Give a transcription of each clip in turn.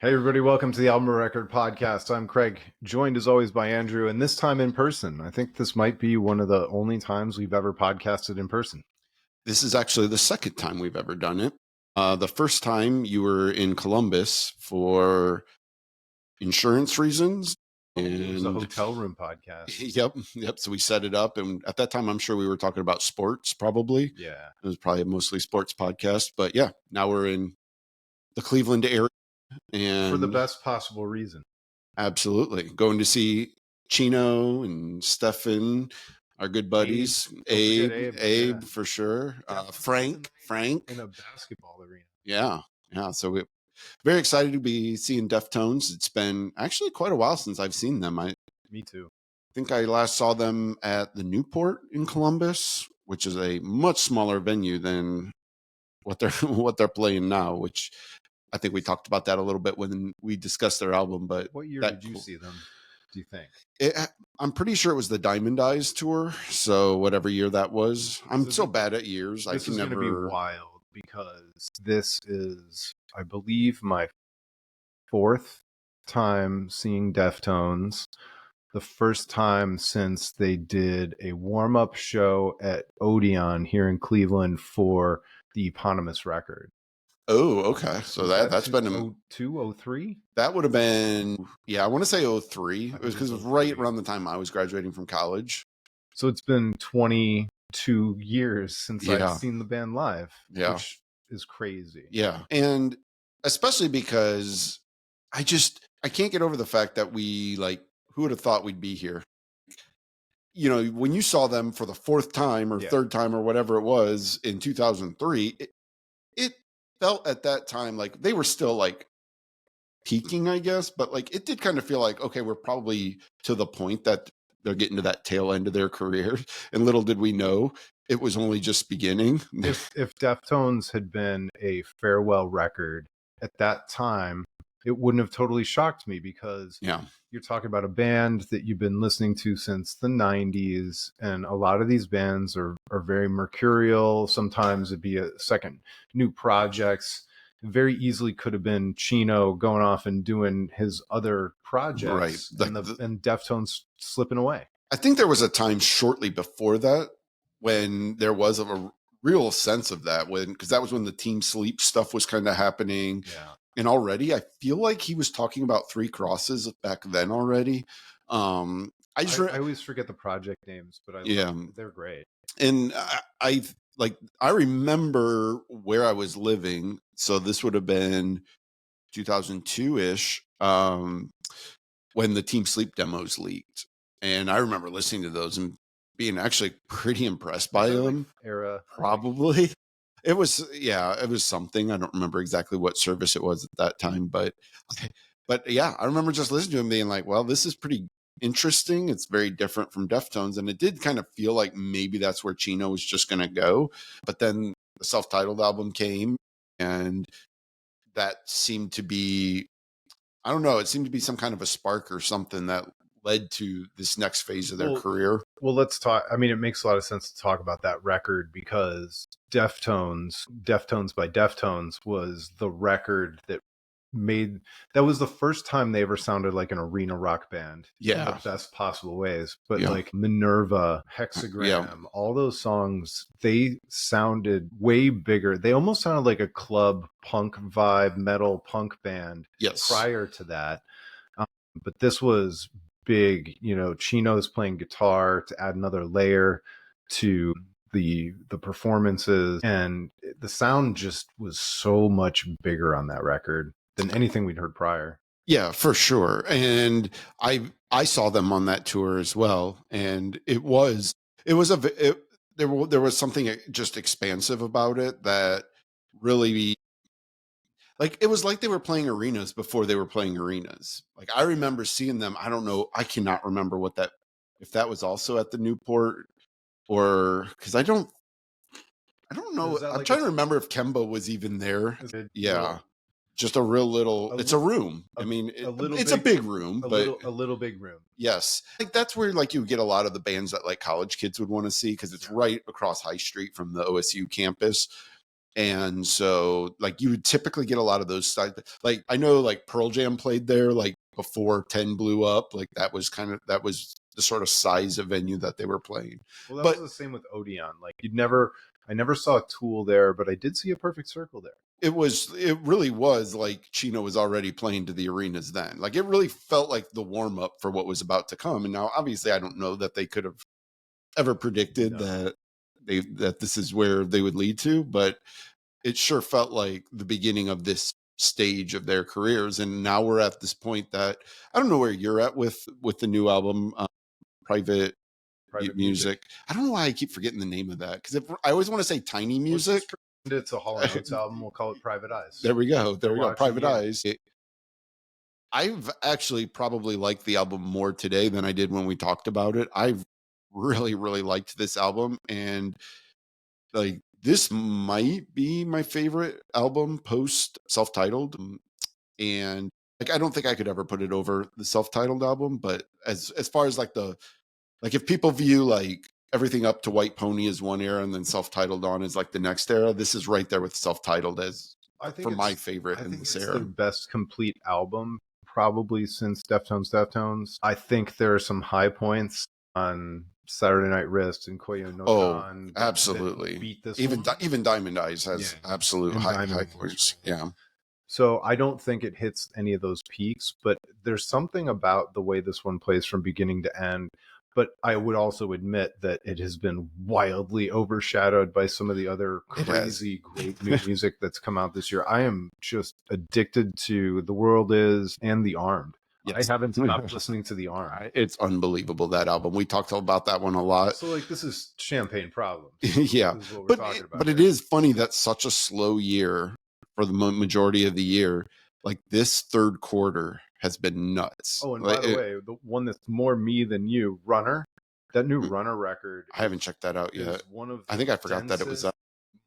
Hey everybody, welcome to the Album Record Podcast. I'm Craig, joined as always by Andrew, and this time in person. I think this might be one of the only times we've ever podcasted in person. This is actually the second time we've ever done it. The first time you were in Columbus for insurance reasons. It was a hotel room podcast. Yep. So we set it up, and at that time, I'm sure we were talking about sports. Probably, Yeah. It was probably mostly sports podcast. But yeah, now we're in the Cleveland area, and For the best possible reason. Absolutely, going to see Chino and Stefan, our good buddies. Abe, for sure. Frank in a basketball arena. Yeah. So we're very excited to be seeing Deftones. It's been actually quite a while since I've seen them. Me too. think I last saw them at the Newport in Columbus, which is a much smaller venue than what they're playing now, which I think we talked about that a little bit when we discussed their album. But what year did you see them, do you think? I'm pretty sure it was the Diamond Eyes tour. So whatever year that was. I'm so bad at years. This is going to be wild because this is, I believe, my fourth time seeing Deftones. The first time since they did a warm-up show at Odeon here in Cleveland for the eponymous record. Oh, okay. So that's been 02, 03? That would have been, I want to say 03. It was because it was right around the time I was graduating from college. So it's been 22 years since I've seen the band live, which is crazy. Yeah. And especially because I can't get over the fact that who would have thought we'd be here? You know, when you saw them for the fourth time or third time or whatever it was in 2003, it felt at that time like they were still like peaking, I guess, but like it did kind of feel like, okay, we're probably to the point that they're getting to that tail end of their career. And little did we know it was only just beginning. If Deftones had been a farewell record at that time, it wouldn't have totally shocked me because you're talking about a band that you've been listening to since the 90s, and a lot of these bands are very mercurial. Sometimes it'd be a second new projects. It very easily could have been Chino going off and doing his other projects, right? And Deftones slipping away. I think there was a time shortly before that when there was a real sense of that, because that was when the Team Sleep stuff was kind of happening. Yeah. And already, I feel like he was talking about Three Crosses back then already. I always forget the project names, but they're great. And I remember where I was living. So this would have been 2002-ish when the Team Sleep demos leaked. And I remember listening to those and being actually pretty impressed by them. Era. Probably. It was something. I don't remember exactly what service it was at that time, but I remember just listening to him being like, well, this is pretty interesting. It's very different from Deftones. And it did kind of feel like maybe that's where Chino was just going to go. But then the self-titled album came, and that seemed to be, I don't know, it seemed to be some kind of a spark or something that led to this next phase of their career. Well, let's talk. I mean, it makes a lot of sense to talk about that record because Deftones by Deftones was the record that was the first time they ever sounded like an arena rock band in the best possible ways. But like Minerva, Hexagram, all those songs, they sounded way bigger. They almost sounded like a club punk vibe, metal punk band prior to that. But this was big. You know, Chino's playing guitar to add another layer to the performances, and the sound just was so much bigger on that record than anything we'd heard prior. Yeah, for sure. And I saw them on that tour as well, and there was something just expansive about it that really, like, it was like they were playing arenas before they were playing arenas. Like, I remember seeing them. I don't know. I cannot remember if that was also at the Newport, or because I don't know. I'm trying to remember if Kemba was even there. Yeah. Just a real little, it's a room. I mean, it's a big room, but a little big room. Yes. Like that's where like you get a lot of the bands that like college kids would want to see, because it's right across High Street from the OSU campus. And so like you would typically get a lot of those styles. Like I know like Pearl Jam played there like before 10 blew up. Like that was the sort of size of venue that they were playing. Well, that But was the same with Odeon. Like I never saw Tool there, but I did see a Perfect Circle there. it really was like Chino was already playing to the arenas then. Like it really felt like the warm up for what was about to come. And now obviously I don't know that they could have ever predicted that this is where they would lead to, but it sure felt like the beginning of this stage of their careers. And now we're at this point that I don't know where you're at with the new album, Private Music. I don't know why I keep forgetting the name of that, because I always want to say Tiny Music. It's a Hall & Oates album. We'll call it Private Eyes. There we go. Private Eyes. I've actually probably liked the album more today than I did when we talked about it. I've really, really liked this album, and like this might be my favorite album post self-titled. And like I don't think I could ever put it over the self-titled album, but as far as like if people view like everything up to White Pony as one era and then self-titled on is like the next era, this is right there with self-titled as for my favorite in this era. Their best complete album probably since Deftones. I think there are some high points on Saturday Night Wrist and Koyo no Tan. Absolutely. Beat this even Diamond Eyes has absolute high points. Yeah. So I don't think it hits any of those peaks, but there's something about the way this one plays from beginning to end. But I would also admit that it has been wildly overshadowed by some of the other crazy great new music that's come out this year. I am just addicted to The World Is and The Armed. Yes. I haven't stopped listening to The Armed. It's unbelievable, that album. We talked about that one a lot. So like this is Champagne Problems. Yeah. But it is funny that such a slow year for the majority of the year, like this third quarter has been nuts. Oh, and by the way, the one that's more me than you, Runner, that new Runner record. I haven't checked that out yet. I think I forgot that it was that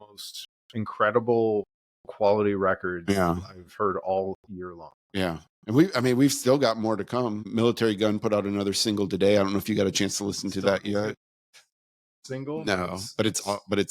most incredible quality record I've heard all year long. Yeah. And we've still got more to come. Military Gun put out another single today. I don't know if you got a chance to listen to that yet. Single? No, but it's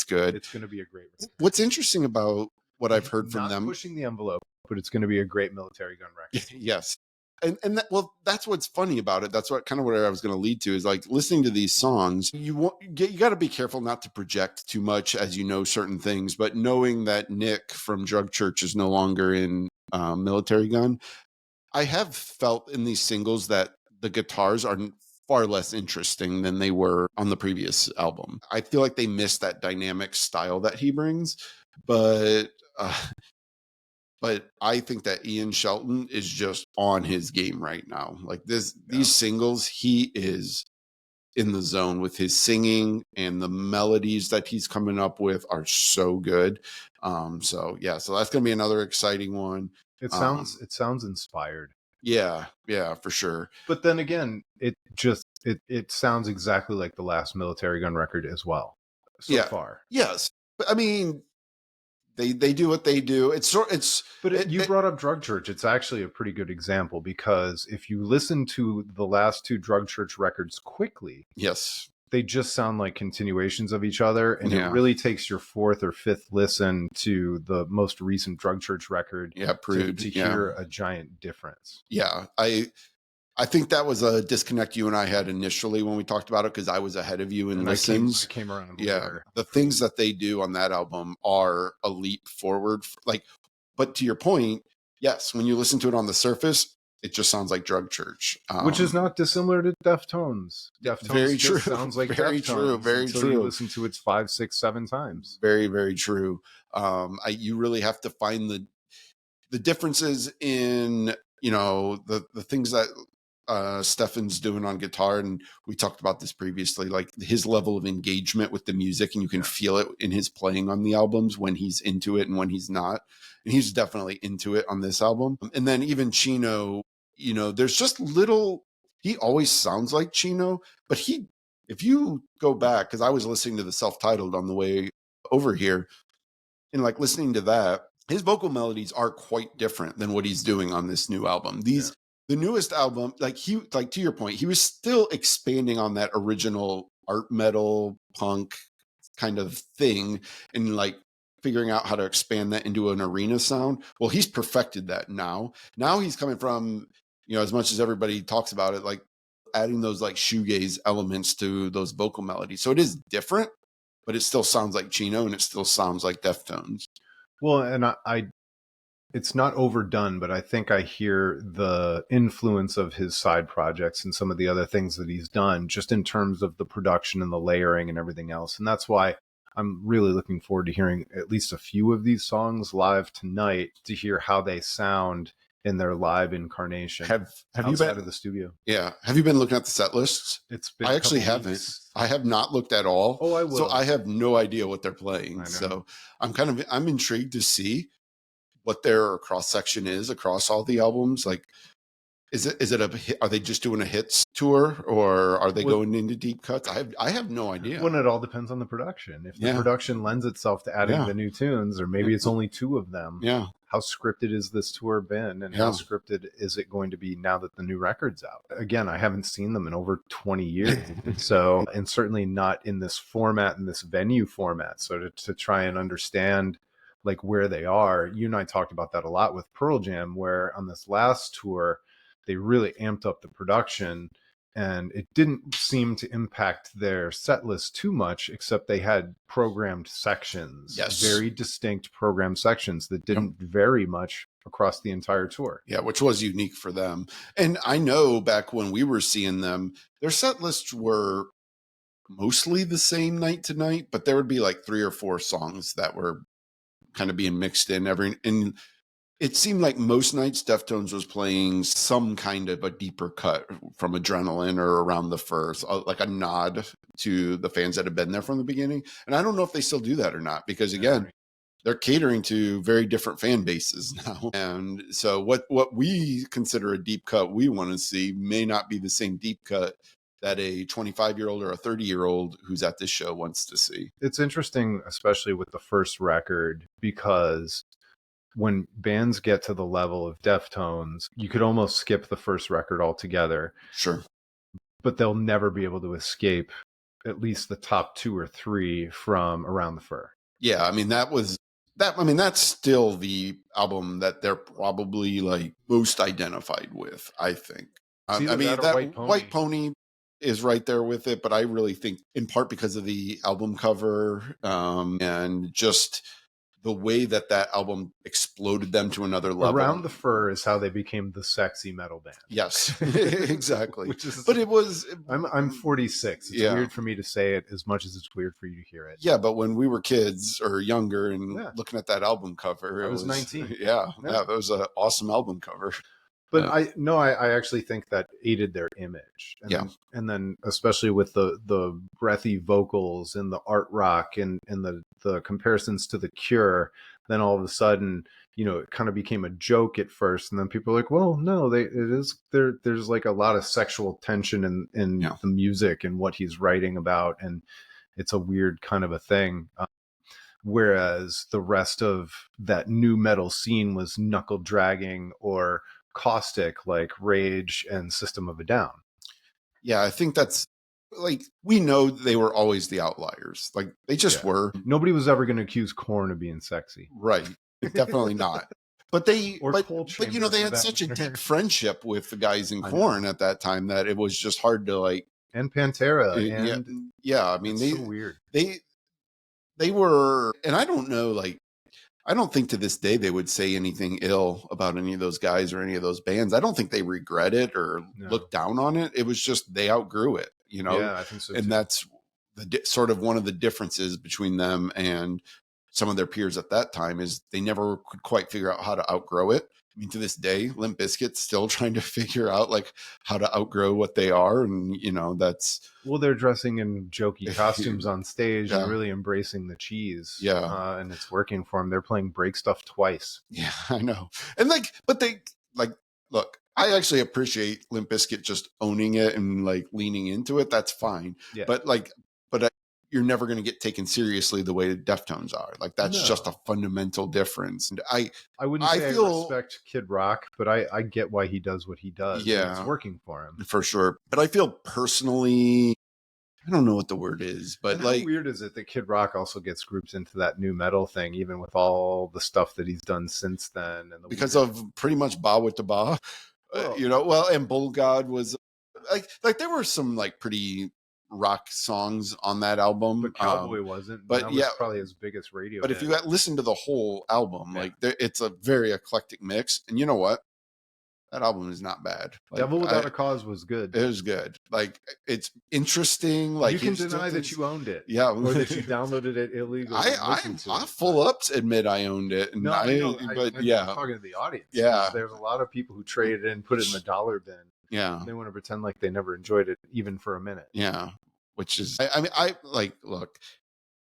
good. It's going to be a great record. What's interesting about what I've heard from them, pushing the envelope, but it's going to be a great Military Gun record. Yes. And that's what's funny about it. That's what I was going to lead to, is like listening to these songs. You got to be careful not to project too much as you know certain things, but knowing that Nick from Drug Church is no longer in Military Gun, I have felt in these singles that the guitars are far less interesting than they were on the previous album. I feel like they miss that dynamic style that he brings, but I think that Ian Shelton is just on his game right now. Like these singles, he is in the zone with his singing, and the melodies that he's coming up with are so good. So that's going to be another exciting one. It sounds inspired. Yeah, for sure. But then again, it sounds exactly like the last Military Gun record as well. So far. Yes. But I mean, they do what they do. You brought up Drug Church. It's actually a pretty good example, because if you listen to the last two Drug Church records quickly, yes, they just sound like continuations of each other, and it really takes your fourth or fifth listen to the most recent Drug Church record to hear a giant difference. Yeah, I think that was a disconnect you and I had initially when we talked about it, because I was ahead of you in listens. I came around. The things that they do on that album are a leap forward. But to your point, yes, when you listen to it on the surface, it just sounds like Drug Church, which is not dissimilar to Deftones. Very true. Sounds like very true. Very true. You listen to it 5, 6, 7 times. Very, very true. You really have to find the differences in the things that Stefan's doing on guitar, and we talked about this previously, like his level of engagement with the music, and you can feel it in his playing on the albums when he's into it and when he's not, and he's definitely into it on this album. And then even Chino, there's just he always sounds like Chino, but if you go back, because I was listening to the self-titled on the way over here, and like listening to that, his vocal melodies are quite different than what he's doing on this new album. The newest album, to your point, he was still expanding on that original art metal punk kind of thing, and like figuring out how to expand that into an arena sound. Well, he's perfected that now. Now he's coming from, as much as everybody talks about it, like adding those like shoegaze elements to those vocal melodies. So it is different, but it still sounds like Chino and it still sounds like Deftones. Well, and I it's not overdone, but I think I hear the influence of his side projects and some of the other things that he's done just in terms of the production and the layering and everything else. And that's why I'm really looking forward to hearing at least a few of these songs live tonight to hear how they sound in their live incarnation. Have outside you been of the studio? Yeah. Have you been looking at the set lists? It's been I actually haven't. weeks. I have not looked at all. Oh, I will. So I have no idea what they're playing. I know. So I'm intrigued to see what their cross section is across all the albums. Like, are they just doing a hits tour, or are they going into deep cuts? I have no idea. When it all depends on the production. If the production lends itself to adding the new tunes, or maybe it's only 2 of them. Yeah. How scripted is this tour been, and how scripted is it going to be now that the new record's out? Again, I haven't seen them in over 20 years. So, and certainly not in this format, in this venue format. So to try and understand like where they are, you and I talked about that a lot with Pearl Jam, where on this last tour, they really amped up the production and it didn't seem to impact their set list too much, except they had programmed sections, very distinct programmed sections that didn't vary much across the entire tour. Yeah, which was unique for them. And I know back when we were seeing them, their set lists were mostly the same night to night, but there would be like 3 or 4 songs that were kind of being mixed in and it seemed like most nights Deftones was playing some kind of a deeper cut from Adrenaline or Around the Fur, like a nod to the fans that have been there from the beginning. And I don't know if they still do that or not, because again, they're catering to very different fan bases now. And so what we consider a deep cut we want to see may not be the same deep cut that a 25-year-old or a 30-year-old who's at this show wants to see. It's interesting, especially with the first record, because when bands get to the level of Deftones, you could almost skip the first record altogether. Sure. But they'll never be able to escape at least the top 2 or 3 from Around the Fur. Yeah, I mean, that's still the album that they're probably like most identified with, I think. I mean, that White Pony is right there with it, but I really think in part because of the album cover and just the way that album exploded them to another level. Around the Fur is how they became the sexy metal band. Yes, exactly. But it was... I'm 46. It's weird for me to say it as much as it's weird for you to hear it. Yeah, but when we were kids or younger and looking at that album cover... I was 19. Yeah, that was an awesome album cover. But I actually think that aided their image. And then especially with the breathy vocals and the art rock and the comparisons to The Cure, then all of a sudden, it kind of became a joke at first. And then people are like, well, no, there's like a lot of sexual tension in the music and what he's writing about. And it's a weird kind of a thing. Whereas the rest of that new metal scene was knuckle dragging or caustic, like Rage and System of a Down. Yeah, I think that's like, we know they were always the outliers. Like, they just were. Nobody was ever going to accuse Korn of being sexy. Right. Definitely not. But they had such a deep friendship with the guys in Korn at that time that it was just hard to like. And Pantera. I mean, so weird. They were, and I don't know, like, I don't think to this day they would say anything ill about any of those guys or any of those bands. I don't think they regret it or look down on it. It was just they outgrew it, Yeah, I think so too. And that's sort of one of the differences between them and some of their peers at that time is they never could quite figure out how to outgrow it. I mean, to this day, Limp Bizkit's still trying to figure out like how to outgrow what they are. And, that's... Well, they're dressing in jokey costumes on stage and really embracing the cheese. Yeah. And it's working for them. They're playing Break Stuff twice. Yeah, I know. And look, I actually appreciate Limp Bizkit just owning it and like leaning into it. That's fine. Yeah. But you're never going to get taken seriously the way Deftones are. Like, that's just a fundamental difference. And I wouldn't say I respect Kid Rock, but I get why he does what he does. Yeah. And it's working for him. For sure. But I feel personally, I don't know what the word is, but and like, how weird is it that Kid Rock also gets grouped into that new metal thing, even with all the stuff that he's done since then, and the because weird... of pretty much Ba with the Ba, Well, well, and Bull God was like there were some like pretty rock songs on that album, but Cowboy wasn't, and but that yeah, was probably his biggest radio but if hit. you listen to the whole album, Yeah. like it's a very eclectic mix, and you know what? That album is not bad. Like, Devil Without a Cause was good. It was good. Like, it's interesting. Like, you can deny that you owned it, yeah, or that you downloaded it illegally. I full ups admit I owned it, and no, I know, but I'm yeah, talking to the audience. Yeah. There's a lot of people who trade it in, put it in the dollar bin. Yeah, They want to pretend like they never enjoyed it, even for a minute. Yeah, which is, I mean, I like, look,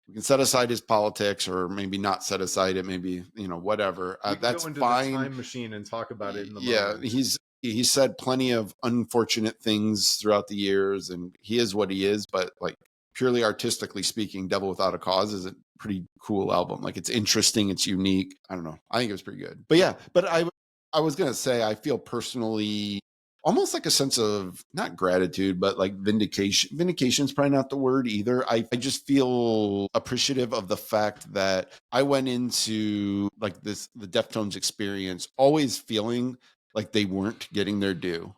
we can set aside his politics, or maybe not set aside it. Maybe, whatever. That's go into fine. the time machine and talk about it in the moment. He's said plenty of unfortunate things throughout the years, and he is what he is. But like, purely artistically speaking, Devil Without a Cause is a pretty cool album. Like, it's interesting, it's unique. I don't know. I think it was pretty good. But yeah, but I was gonna say, I feel personally almost like a sense of not gratitude, but like vindication. Vindication is probably not the word either. I just feel appreciative of the fact that I went into like the Deftones experience always feeling like they weren't getting their due.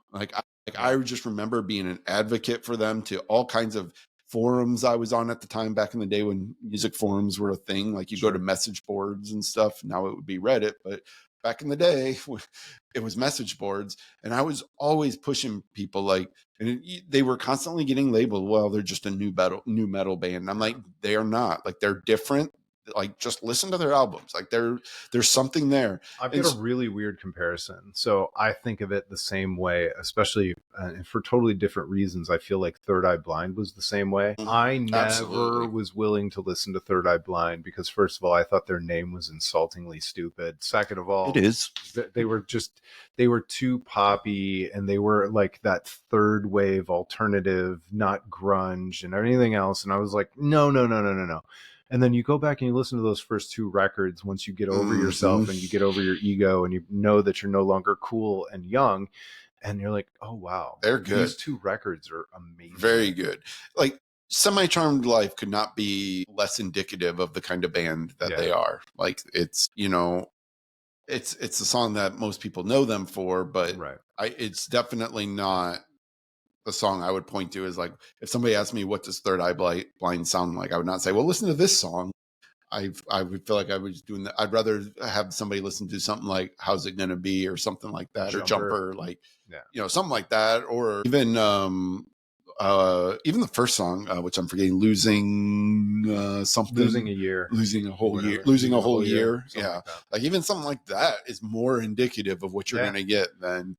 I just remember being an advocate for them to all kinds of forums I was on at the time, back in the day when music forums were a thing. Like, you go to message boards and stuff. Now it would be Reddit, but back in the day, it was message boards, and I was always pushing people, like, and they were constantly getting labeled, well, they're just a new metal band. And I'm like, they are not. Like, they're different. Like, just listen to their albums. Like, there's something there. I've got a really weird comparison. So I think of it the same way, especially for totally different reasons. I feel like Third Eye Blind was the same way. I never was willing to listen to Third Eye Blind because, first of all, I thought their name was insultingly stupid. Second of all, it is. They were too poppy, and they were like that third wave alternative, not grunge and anything else. And I was like, no. And then you go back and you listen to those first two records once you get over yourself and you get over your ego and you know that you're no longer cool and young, and you're like, oh, wow. They're good. These two records are amazing. Very good. Like, Semi-Charmed Life could not be less indicative of the kind of band that they are. Like, it's, it's a song that most people know them for, but it's definitely not the song I would point to as, like, if somebody asked me what does Third Eye Blind sound like, I would not say, well, listen to this song. I would feel like I was doing that. I'd rather have somebody listen to something like How's It Gonna Be, or something like that, or Jumper, like, something like that, or even the first song, which I'm forgetting, Losing something, Losing a Year, Losing a Whole Year, Losing a Whole Year. Yeah, like even something like that is more indicative of what you're going to get than,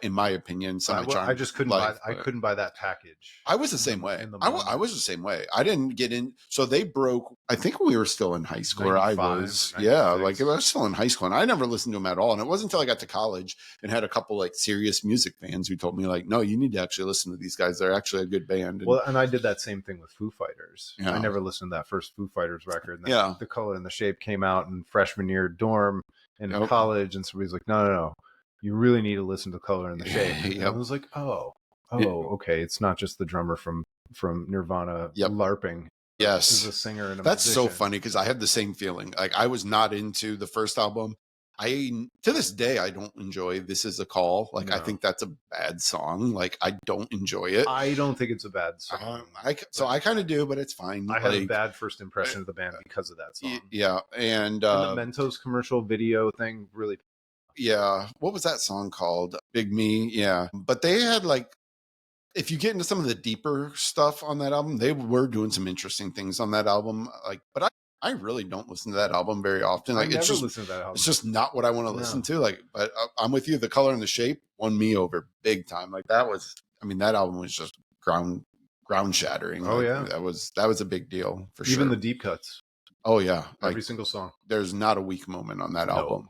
in my opinion, I just couldn't buy. I couldn't buy that package. I was the same way. I was the same way. I didn't get in. So they broke. I think we were still in high school. Or I was. Yeah, like, I was still in high school, and I never listened to them at all. And it wasn't until I got to college and had a couple like serious music fans who told me, like, no, you need to actually listen to these guys. They're actually a good band. And I did that same thing with Foo Fighters. I never listened to that first Foo Fighters record. And The Color and the Shape came out in freshman year dorm in college, and somebody's like, no. You really need to listen to Color and the Shape. And I was like, okay. It's not just the drummer from Nirvana LARPing. Yes. Is a singer and a That's musician. so funny, because I had the same feeling. Like, I was not into the first album. To this day, I don't enjoy This Is a Call. Like, I think that's a bad song. Like, I don't enjoy it. I don't think it's a bad song. I kind of do. But it's fine. I had a bad first impression of the band because of that song. Yeah. And the Mentos commercial video thing really... Yeah. What was that song called? Big Me. Yeah. But they had, like, if you get into some of the deeper stuff on that album, they were doing some interesting things on that album. Like, but I really don't listen to that album very often. Like, I never listen to that album. It's just not what I want to listen to. Like, but I'm with you. The Color and the Shape won me over big time. Like, that album was just ground shattering. Oh, like, yeah. That was a big deal for sure. Even the deep cuts. Oh yeah. Every single song. There's not a weak moment on that album.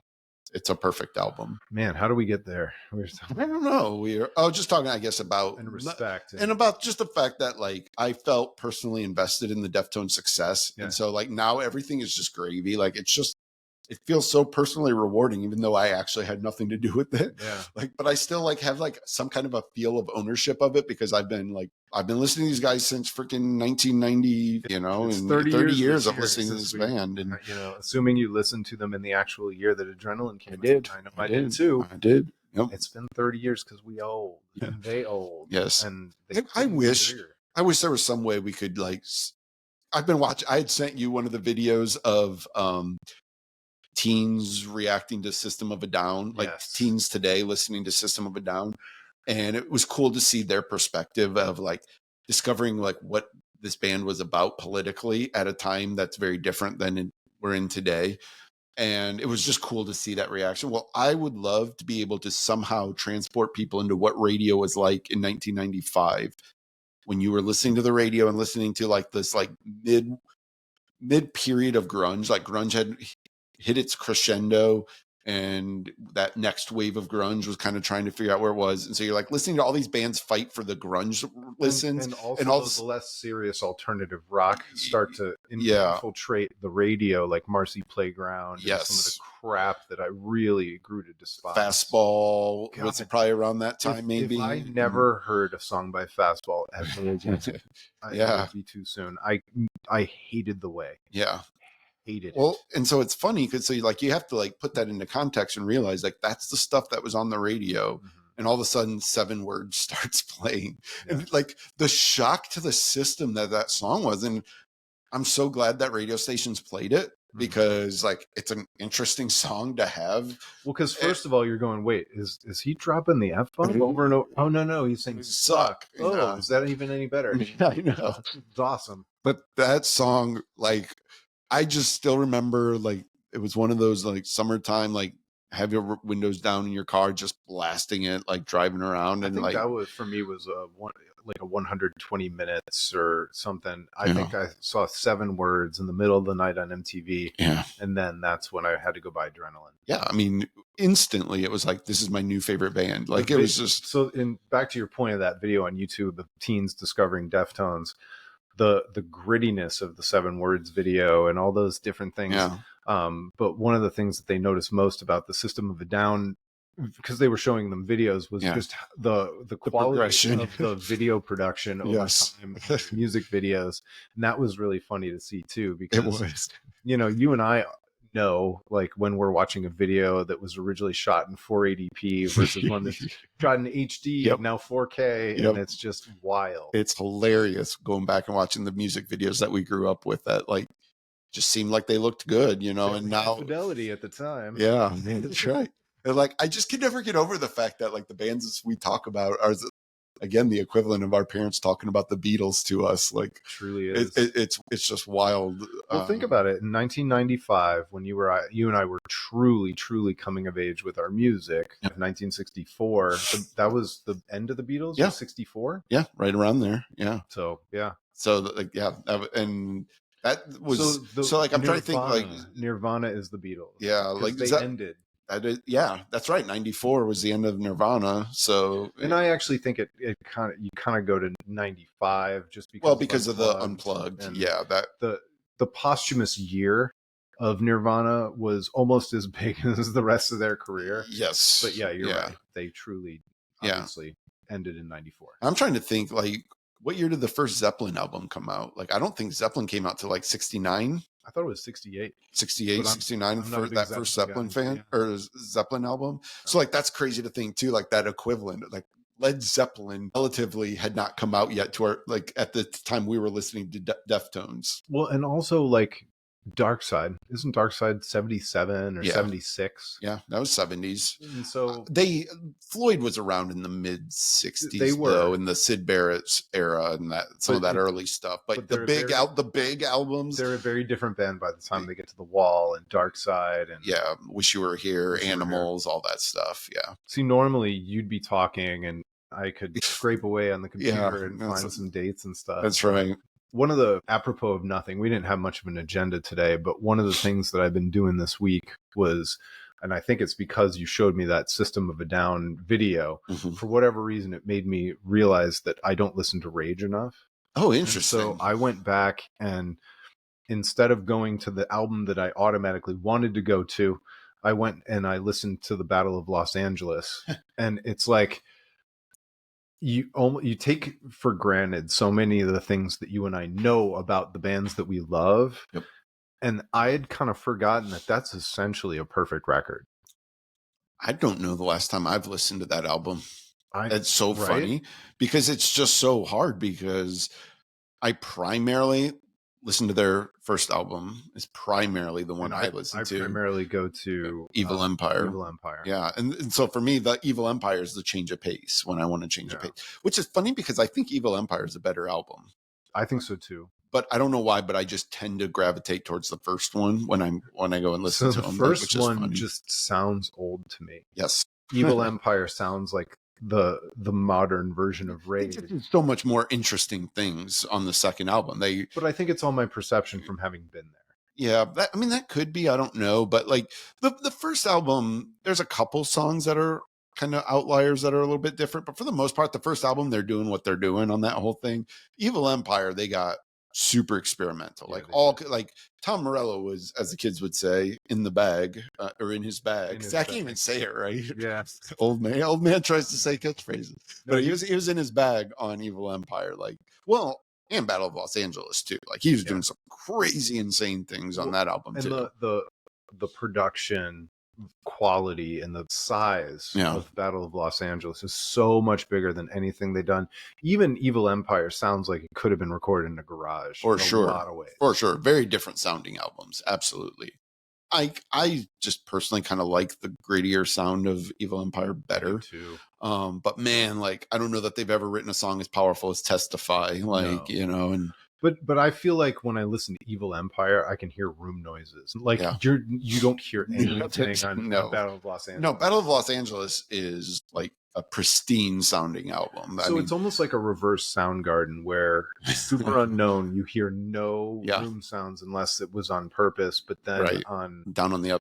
It's a perfect album. Man, how do we get there? I don't know. Just talking, I guess, about and respect, and about just the fact that, like, I felt personally invested in the Deftones' success, and so, like, now everything is just gravy. Like, it feels so personally rewarding, even though I actually had nothing to do with it. Yeah. Like, but I still, like, have, like, some kind of a feel of ownership of it, because I've been, like, I've been listening to these guys since freaking 1990, you know, It's and 30 years of year listening to since this band. And, you know, assuming you listened to them in the actual year that Adrenaline came out, I know I did too. I did. Yep. It's been 30 years because we old and they old. Yes. And I wish there was some way we could like, I've been watching, I had sent you one of the videos of, teens reacting to System of a Down, like teens today listening to System of a Down. And it was cool to see their perspective of like discovering like what this band was about politically at a time that's very different than we're in today. And it was just cool to see that reaction. Well, I would love to be able to somehow transport people into what radio was like in 1995 when you were listening to the radio and listening to like this like mid period of grunge. Like grunge had hit its crescendo, and that next wave of grunge was kind of trying to figure out where it was. And so you're like listening to all these bands fight for the grunge listens, and also the less serious alternative rock start to infiltrate the radio, like Marcy Playground and some of the crap that I really grew to despise. Fastball was probably around that time. Maybe if I never heard a song by Fastball ever again, it would be too soon. I hated the way. Yeah. Hated well, it. And so it's funny because so like you have to like put that into context and realize like that's the stuff that was on the radio, and all of a sudden 7 Words starts playing, and like the shock to the system that song was. And I'm so glad that radio stations played it, because like it's an interesting song to have. Well, because first of all, you're going, wait, is he dropping the F-bomb over and over? Oh no, he's saying suck. Oh, is that even any better? Yeah, I know. It's awesome. But that song, like, I just still remember, like, it was one of those like summertime, like have your windows down in your car, just blasting it, like driving around. And like that was for me was a 120 minutes or something. I think I saw 7 Words in the middle of the night on MTV. Yeah. And then that's when I had to go buy Adrenaline. Yeah. I mean, instantly it was like, this is my new favorite band. Like it was just. So back to your point of that video on YouTube of teens discovering Deftones, the grittiness of the 7 Words video and all those different things. Yeah. But one of the things that they noticed most about the System of a Down, because they were showing them videos, was just the quality of the video production over time, music videos. And that was really funny to see too, because you know, you and I know, like when we're watching a video that was originally shot in 480p versus one that's shot in HD now 4K, and it's just wild. It's hilarious going back and watching the music videos that we grew up with that like just seemed like they looked good, you know. And now fidelity at the time. Yeah, that's right. And like I just can never get over the fact that like the bands we talk about are again the equivalent of our parents talking about the Beatles to us. Like truly is. It's just wild. Well, think about it. In 1995, when you and I were truly coming of age with our music, 1964, that was the end of the Beatles. Yeah, 64. Yeah, right around there. Yeah. So yeah. So like and that was so like I'm trying to think like Nirvana is the Beatles. Yeah, like they ended. Yeah, that's right. 94 was the end of Nirvana. So, and I actually think you kind of go to 95 just because of the Unplugged. Yeah, that the posthumous year of Nirvana was almost as big as the rest of their career. Yes, but yeah, you're right. They truly, obviously, ended in 94. I'm trying to think like. What year did the first Zeppelin album come out? Like, I don't think Zeppelin came out till like 69. I thought it was 68. 68, 69 for that first Zeppelin fan or Zeppelin album. So like, that's crazy to think too, like that equivalent, like Led Zeppelin relatively had not come out yet to our, like at the time we were listening to Deftones. Well, and also like Dark Side, isn't Dark Side 77 or 76? Yeah, that was 70s. And so Floyd was around in the mid 60s. They were though, in the Syd Barrett's era and that some of that early stuff. But the big albums, they're a very different band by the time they get to The Wall and Dark Side and Wish You Were Here, Animals, all that stuff. Yeah. See, normally you'd be talking and I could scrape away on the computer and find some dates and stuff. That's right. One of the, apropos of nothing, we didn't have much of an agenda today, but one of the things that I've been doing this week was, and I think it's because you showed me that System of a Down video, for whatever reason, it made me realize that I don't listen to Rage enough. Oh, interesting. And so I went back and instead of going to the album that I automatically wanted to go to, I went and I listened to the Battle of Los Angeles. And it's like, you take for granted so many of the things that you and I know about the bands that we love. Yep. And I had kind of forgotten that that's essentially a perfect record. I don't know the last time I've listened to that album. It's so right? funny because it's just so hard, because I primarily listen to their first album. Is primarily the one I listen to. I primarily go to Evil Empire. Evil Empire. Yeah. And so for me, the Evil Empire is the change of pace when I want to change of pace, which is funny because I think Evil Empire is a better album. I think so too. But I don't know why, but I just tend to gravitate towards the first one when I go and listen to them. The first one just sounds old to me. Yes. Evil Empire sounds like the modern version of Rage. There's so much more interesting things on the second album. But I think it's all my perception from having been there. Yeah, that could be. I don't know, but like the first album, there's a couple songs that are kind of outliers that are a little bit different, but for the most part, the first album, they're doing what they're doing on that whole thing. Evil Empire, they got super experimental. Yeah, like Tom Morello was, as the kids would say, in the bag or in his bag. I can't even say it right. Yeah, old man tries to say catchphrases, but he was in his bag on Evil Empire. And Battle of Los Angeles too. Like he was doing some crazy, insane things on that album and too. The production quality and the size of Battle of Los Angeles is so much bigger than anything they've done. Even Evil Empire sounds like it could have been recorded in a garage. For sure. A lot of ways. For sure. Very different sounding albums. Absolutely. I just personally kind of like the grittier sound of Evil Empire better. Me too. But man, like I don't know that they've ever written a song as powerful as Testify. And But I feel like when I listen to Evil Empire, I can hear room noises. Like you don't hear anything on Battle of Los Angeles. No, Battle of Los Angeles is like a pristine sounding album. So it's almost like a reverse Soundgarden where Super Unknown, you hear no room sounds unless it was on purpose. But then down on the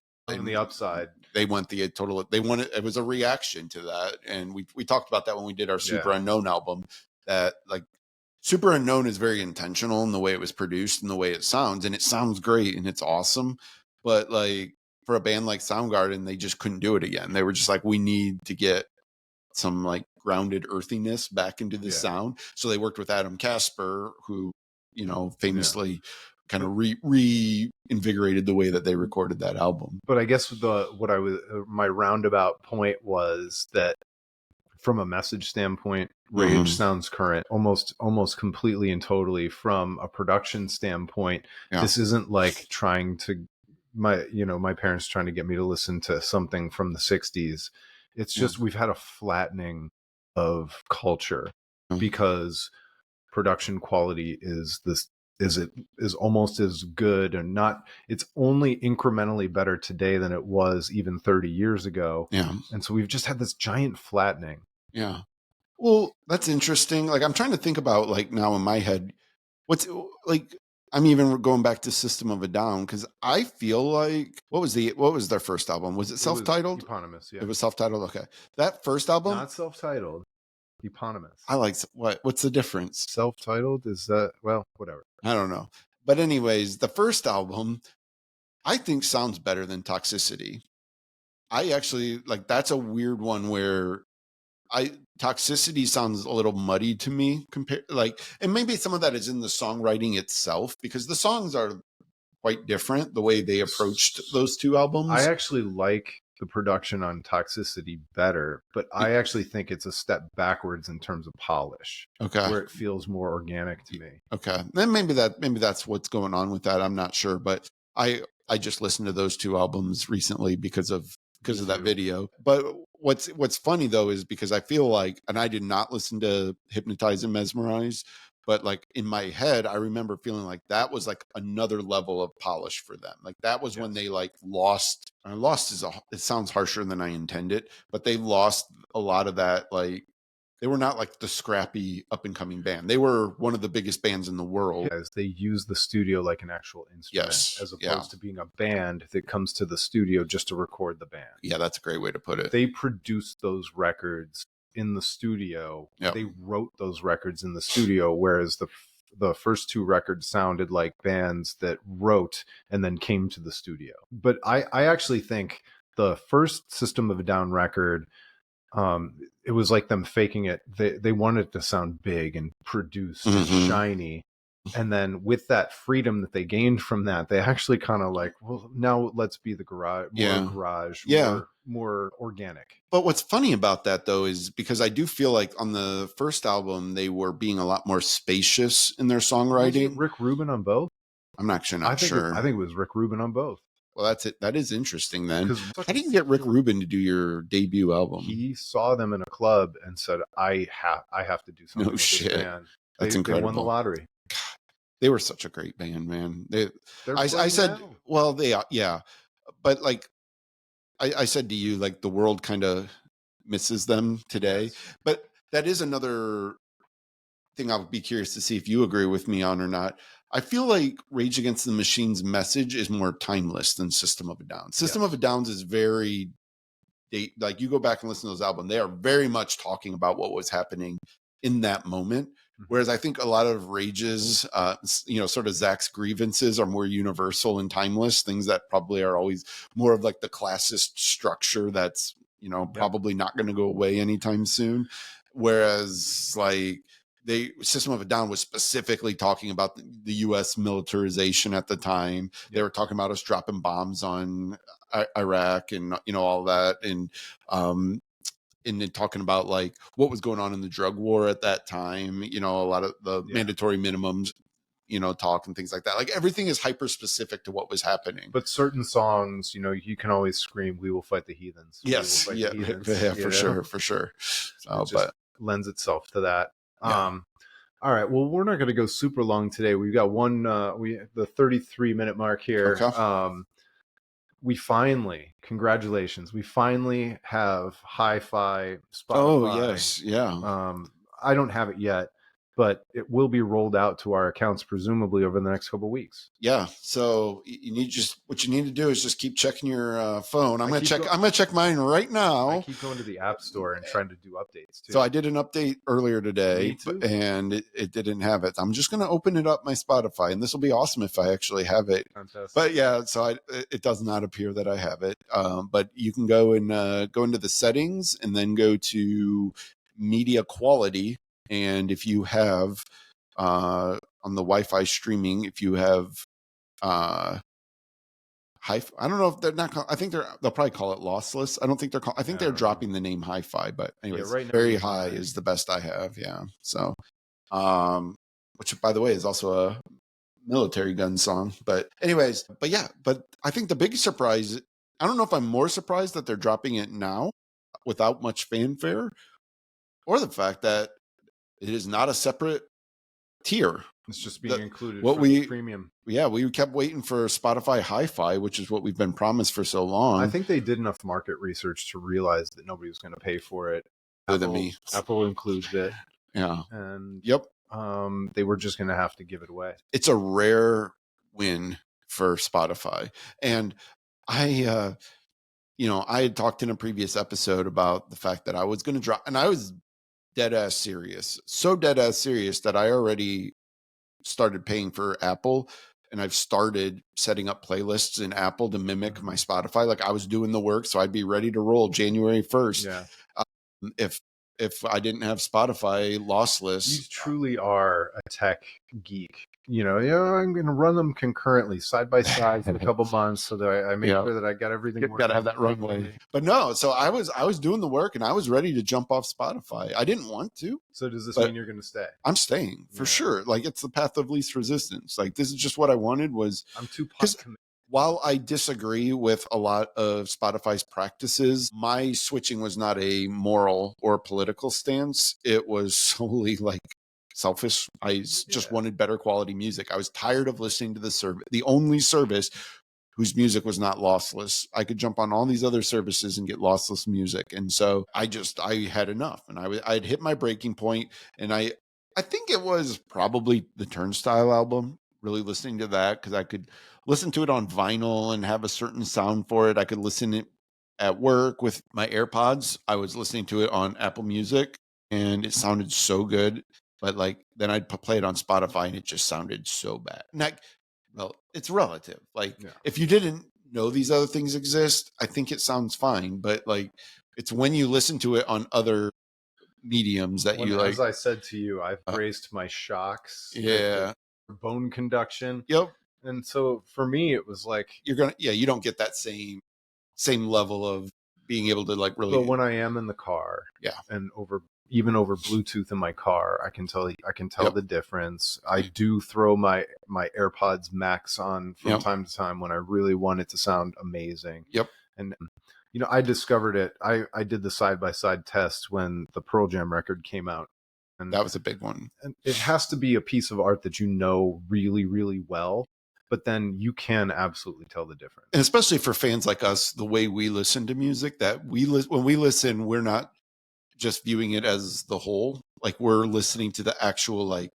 upside, they went it was a reaction to that. And we talked about that when we did our Super Unknown album, that like Super Unknown is very intentional in the way it was produced and the way it sounds, and it sounds great and it's awesome. But like for a band like Soundgarden, they just couldn't do it again. They were just like, we need to get some like grounded earthiness back into the sound. So they worked with Adam Casper, who, famously kind of reinvigorated the way that they recorded that album. But I guess my roundabout point was that from a message standpoint, Rage sounds current, almost completely and totally. From a production standpoint, this isn't like trying to my parents trying to get me to listen to something from the 60s. It's just we've had a flattening of culture because production quality is almost as good, and not. It's only incrementally better today than it was even 30 years ago. Yeah, and so we've just had this giant flattening. Yeah. Well, that's interesting. Like I'm trying to think about like now in my head, what's like. I'm even going back to System of a Down, because I feel like what was their first album? Was it self-titled? Eponymous, yeah. It was self-titled. Okay, that first album, not self-titled, eponymous. I like what's the difference? Self-titled is that, well, whatever. I don't know, but anyways, the first album I think sounds better than Toxicity. I actually like that's a weird one where Toxicity sounds a little muddy to me and maybe some of that is in the songwriting itself, because the songs are quite different the way they approached those two albums. I actually like the production on Toxicity better, but I actually think it's a step backwards in terms of polish. Okay. Where it feels more organic to me. Okay. Then maybe that's what's going on with that. I'm not sure, but I just listened to those two albums recently because of that video. But what's funny though is because I feel like, and I did not listen to Hypnotize and Mesmerize, but like in my head, I remember feeling like that was like another level of polish for them. Like that was when they like lost it sounds harsher than I intended, but they lost a lot of that. Like they were not like the scrappy up and coming band. They were one of the biggest bands in the world. Yes, they use the studio like an actual instrument, as opposed to being a band that comes to the studio just to record the band. Yeah, that's a great way to put it. They produced those records in the studio. Yep. They wrote those records in the studio, whereas the first two records sounded like bands that wrote and then came to the studio. But I actually think the first System of a Down record it was like them faking it. They wanted it to sound big and produced and shiny. And then with that freedom that they gained from that, they actually kind of like, well, now let's be the garage, more organic. But what's funny about that, though, is because I do feel like on the first album, they were being a lot more spacious in their songwriting. Was it Rick Rubin on both? I'm not sure. I think it was Rick Rubin on both. Well, that's it. That is interesting then. How do you get Rick Rubin to do your debut album? He saw them in a club and said, I have to do something with this band. That's incredible. They won the lottery. God, they were such a great band, man. I said, now. Well, they are, yeah. But like I said to you, like the world kind of misses them today. Yes. But that is another thing I'll be curious to see if you agree with me on or not. I feel like Rage Against the Machine's message is more timeless than System of a Down. System of a Down is very, like you go back and listen to those albums, they are very much talking about what was happening in that moment. Whereas I think a lot of Rage's, sort of Zach's grievances are more universal and timeless, things that probably are always more of like the classist structure that's, probably not going to go away anytime soon. Whereas like System of a Down was specifically talking about the U.S. militarization at the time. They were talking about us dropping bombs on Iraq and, all that. And then talking about like what was going on in the drug war at that time, a lot of the mandatory minimums, talk and things like that. Like everything is hyper specific to what was happening. But certain songs, you can always scream, "We will fight the heathens." Yes. The heathens, for sure. So, but lends itself to that. Yeah. All right. Well, we're not going to go super long today. We've got the 33-minute mark here. Okay. Congratulations. We finally have Hi-Fi Spotify. Oh, yes. Yeah. I don't have it yet, but it will be rolled out to our accounts presumably over the next couple of weeks. Yeah. So what you need to do is just keep checking your phone. I'm going to check mine right now. I keep going to the App Store and trying to do updates too. So I did an update earlier today and it didn't have it. I'm just going to open it up my Spotify, and this will be awesome if I actually have it. Fantastic. But yeah, so it does not appear that I have it. But you can go and go into the settings and then go to media quality. And if you have on the Wi-Fi streaming, if you have I don't know if they're not. I think they'll probably call it lossless. I don't think they're. I think they're dropping the name Hi-Fi, but anyways, right now, Very High is the best I have. Yeah. So, which by the way is also a military gun song. But anyways, but I think the biggest surprise. I don't know if I'm more surprised that they're dropping it now without much fanfare, or the fact that it is not a separate tier. It's just being included for the premium. Yeah, we kept waiting for Spotify Hi-Fi, which is what we've been promised for so long. I think they did enough market research to realize that nobody was going to pay for it. Other than me. Apple includes it. Yeah. And yep. They were just going to have to give it away. It's a rare win for Spotify. And I had talked in a previous episode about the fact that I was going to drop, and I was dead ass serious. So dead ass serious that I already started paying for Apple, and I've started setting up playlists in Apple to mimic my Spotify. Like I was doing the work, so I'd be ready to roll January 1st. Yeah. If I didn't have Spotify lossless. You truly are a tech geek. I'm going to run them concurrently, side by side for a couple months, so that I make sure that I got everything. Got to have that runway. But no, so I was doing the work, and I was ready to jump off Spotify. I didn't want to. So does this mean you're going to stay? I'm staying for sure. Like it's the path of least resistance. Like this is just what I wanted. I'm too committed. While I disagree with a lot of Spotify's practices, my switching was not a moral or political stance. It was solely like selfish. I just wanted better quality music. I was tired of listening to the only service whose music was not lossless. I could jump on all these other services and get lossless music. And so I had enough, and I'd hit my breaking point. And I think it was probably the Turnstile album, really listening to that, because I could listen to it on vinyl and have a certain sound for it. I could listen it at work with my AirPods. I was listening to it on Apple Music, and it sounded so good. But then I'd play it on Spotify, and it just sounded so bad. Well, it's relative. If you didn't know these other things exist, I think it sounds fine. But It's when you listen to it on other mediums that you like. As I said to you, I've braced my shocks. Yeah. Bone conduction. Yep. And so for me, it was like you don't get that same level of being able to like really. But when I am in the car, and even over Bluetooth in my car, I can tell the difference. I do throw my AirPods Max on from time to time when I really want it to sound amazing. And I discovered it. I did the side-by-side test when the Pearl Jam record came out. And that was a big one. And it has to be a piece of art that you know really, really well, but then you can absolutely tell the difference. And especially for fans like us, the way we listen to music, that when we listen, we're not just viewing it as the whole. Like we're listening to the actual, like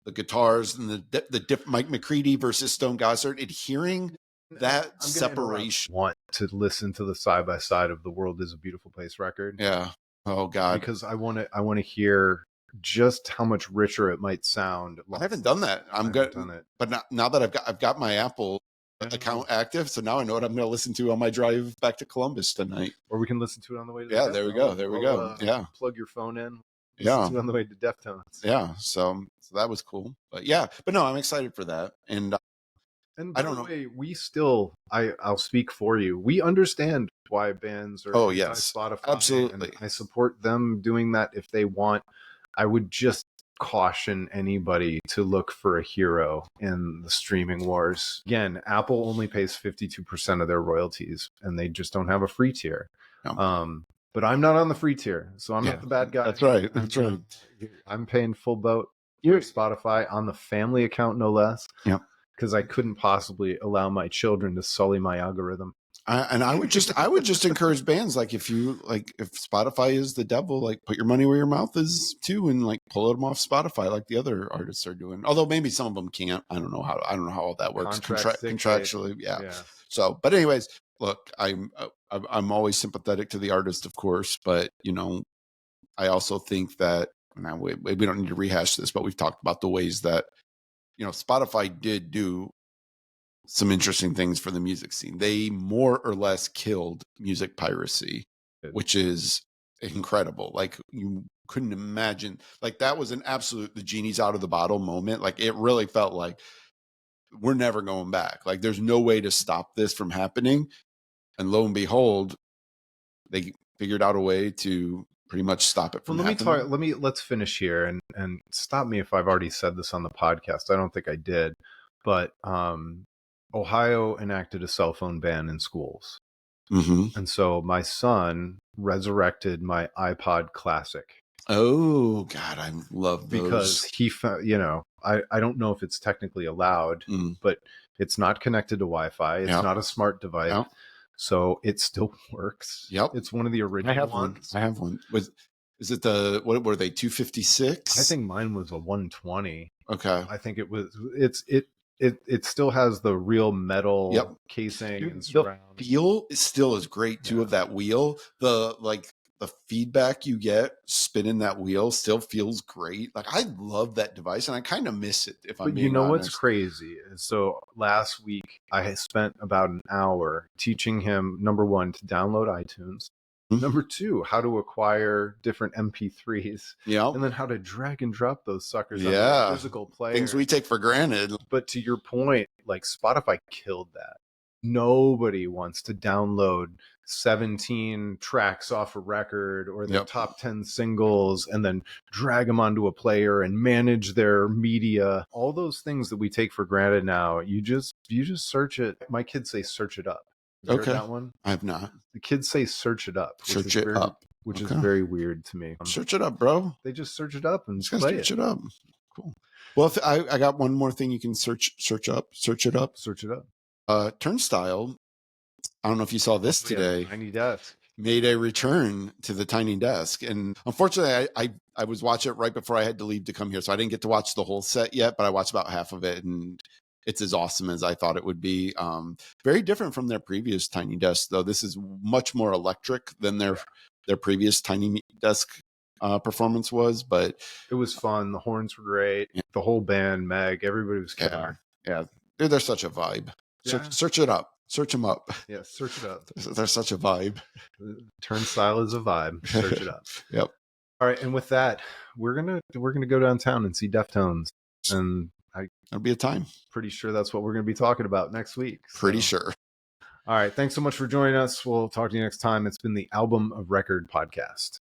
the guitars and the Mike McCready versus Stone Gossard, and hearing that separation. Want to listen to the side by side of the World Is a Beautiful Place record? Yeah. Oh God. Because I want to hear just how much richer it might sound. I haven't done that. I'm good. But now that I've got my Apple account active, so now I know what I'm going to listen to on my drive back to Columbus tonight. Or we can listen to it on the way to there we go. Yeah. Plug your phone in. Listen to it on the way to Deftones. Yeah. So that was cool. But no, I'm excited for that. And by the way, we still, I'll speak for you. We understand why bands are on Spotify. Absolutely. I support them doing that if they want. I would just caution anybody to look for a hero in the streaming wars. Again, Apple only pays 52% of their royalties, and they just don't have a free tier. No. But I'm not on the free tier, so I'm not the bad guy. That's right. That's right. I'm paying full boat for Spotify on the family account, no less. Yeah. Because I couldn't possibly allow my children to sully my algorithm. I would just encourage bands, like if Spotify is the devil, like put your money where your mouth is too, and like pull them off Spotify like the other artists are doing. Although maybe some of them can't. I don't know how all that works contractually. Yeah. So, but anyways, look, I'm always sympathetic to the artist, of course, but I also think that we don't need to rehash this, but we've talked about the ways that Spotify did do some interesting things for the music scene. They more or less killed music piracy, which is incredible. Like you couldn't imagine, like that was an absolute, the genie's out of the bottle moment. Like it really felt like we're never going back. Like there's no way to stop this from happening. And lo and behold, they figured out a way to pretty much stop it from happening. Let's finish here and stop me if I've already said this on the podcast. I don't think I did, but Ohio enacted a cell phone ban in schools. Mm-hmm. And so my son resurrected my iPod Classic. Oh, God, I love those. Because he found, I don't know if it's technically allowed, but it's not connected to Wi-Fi. It's not a smart device. Yep. So it still works. Yep. It's one of the original ones. I have one. Is it what were they, 256? I think mine was a 120. Okay. I think it was, it still has the real metal casing and surround. The feel still is great too of that wheel. The feedback you get spinning that wheel still feels great. Like I love that device and I kind of miss it if I'm being honest. What's crazy is, so last week I spent about an hour teaching him, number one, to download iTunes. Number two, how to acquire different MP3s. Yeah. And then how to drag and drop those suckers on a physical player. Things we take for granted. But to your point, like Spotify killed that. Nobody wants to download 17 tracks off a record or their top 10 singles and then drag them onto a player and manage their media. All those things that we take for granted now, you just search it. My kids say search it up. You heard that one? I have not. The kids say search it up. Which is very weird to me. Search it up, bro. They just search it up and play it. Search it up. Cool. Well, I got one more thing you can search up. Search it up. Turnstile. I don't know if you saw this today. Tiny Desk made a return to the Tiny Desk, and unfortunately, I was watching it right before I had to leave to come here, so I didn't get to watch the whole set yet. But I watched about half of it, and it's as awesome as I thought it would be. Very different from their previous Tiny Desk, though. This is much more electric than their previous Tiny Desk performance was. But it was fun. The horns were great. The whole band, Meg, everybody was killer. Yeah. Dude, they're such a vibe. Search it up. Search them up. Yeah, search it up. They're such a vibe. Turnstile is a vibe. Search it up. Yep. All right, and with that, we're gonna go downtown and see Deftones, and It'll be a time. Pretty sure that's what we're gonna be talking about next week. Pretty sure. All right, thanks so much for joining us. We'll talk to you next time. It's been the Album of Record podcast.